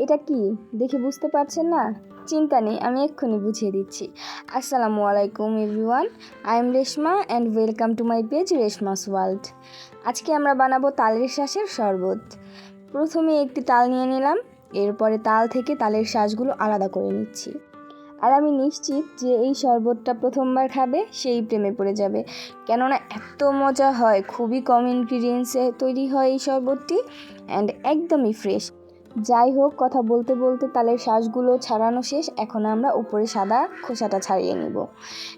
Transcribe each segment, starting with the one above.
এটা কি দেখে বুঝতে পারছেন না? চিন্তা নেই, আমি এক্ষুনি বুঝিয়ে দিচ্ছি। আসসালামু আলাইকুম everyone, I am Reshma and welcome to my page Reshma's world. আজকে আমরা বানাবো তালের শাঁসের শরবত। প্রথমে একটি তাল নিয়ে নিলাম, এরপরে তাল থেকে তালের শাঁসগুলো আলাদা করে নিচ্ছি। আর আমি নিশ্চিত যে এই শরবতটা প্রথমবার খাবে সেই প্রেমে পড়ে যাবে, কেননা এত মজা হয়। খুবই কম ইনগ্রিডিয়েন্টসে তৈরি হয় এই শরবতটি অ্যান্ড একদমই ফ্রেশ। যাই হোক, কথা বলতে বলতে তালের শাঁসগুলো ছাড়ানো শেষ। এখন আমরা উপরে সাদা খোসাটা ছাড়িয়ে নিব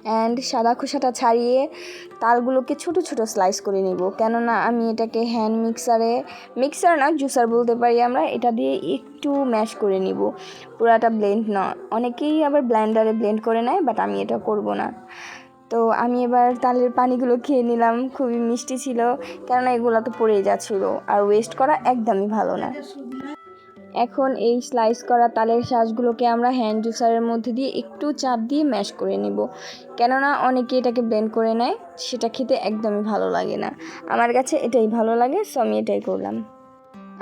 অ্যান্ড সাদা খোসাটা ছাড়িয়ে তালগুলোকে ছোট ছোট স্লাইস করে নিব, কেননা আমি এটাকে হ্যান্ড মিক্সার না, জুসার বলতে পারি আমরা, এটা দিয়ে একটু ম্যাশ করে নিব, পুরাটা ব্লেন্ড না। অনেকেই আবার ব্লেন্ডারে ব্লেন্ড করে নেয়, বাট আমি এটা করব না। তো আমি এবার তালের পানিগুলো খেয়ে নিলাম, খুবই মিষ্টি ছিল, কেননা এগুলো তো পড়েই যাচ্ছিলো, আর ওয়েস্ট করা একদমই ভালো না। এখন এই স্লাইস করা তালের শাঁসগুলোকে আমরা হ্যান্ড জুসারের মধ্যে দিয়ে একটু চাপ দিয়ে ম্যাশ করে নিব, কেননা অনেকে এটাকে ব্লেন্ড করে নেয়, সেটা খেতে একদমই ভালো লাগে না। আমার কাছে এটাই ভালো লাগে, সো আমি এটাই করলাম।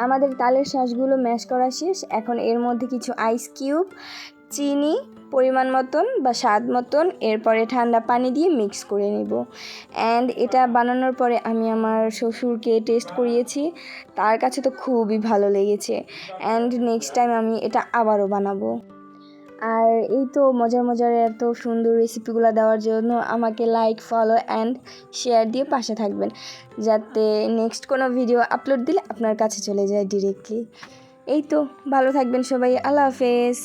আমাদের তালের শাঁসগুলো ম্যাশ করা শেষ। এখন এর মধ্যে কিছু আইস কিউব, চিনি পরিমাণ মতন বা স্বাদ মতন, এরপরে ঠান্ডা পানি দিয়ে মিক্স করে নেব। অ্যান্ড এটা বানানোর পরে আমি আমার শ্বশুরকে টেস্ট করিয়েছি, তার কাছে তো খুবই ভালো লেগেছে। অ্যান্ড নেক্সট টাইম আমি এটা আবারও বানাবো। আর এই তো মজার মজার এত সুন্দর রেসিপিগুলো দেওয়ার জন্য আমাকে লাইক, ফলো অ্যান্ড শেয়ার দিয়ে পাশে থাকবেন, যাতে নেক্সট কোনো ভিডিও আপলোড দিলে আপনার কাছে চলে যায় ডিরেক্টলি। এই তো, ভালো থাকবেন সবাই, আল্লাহ হাফেজ।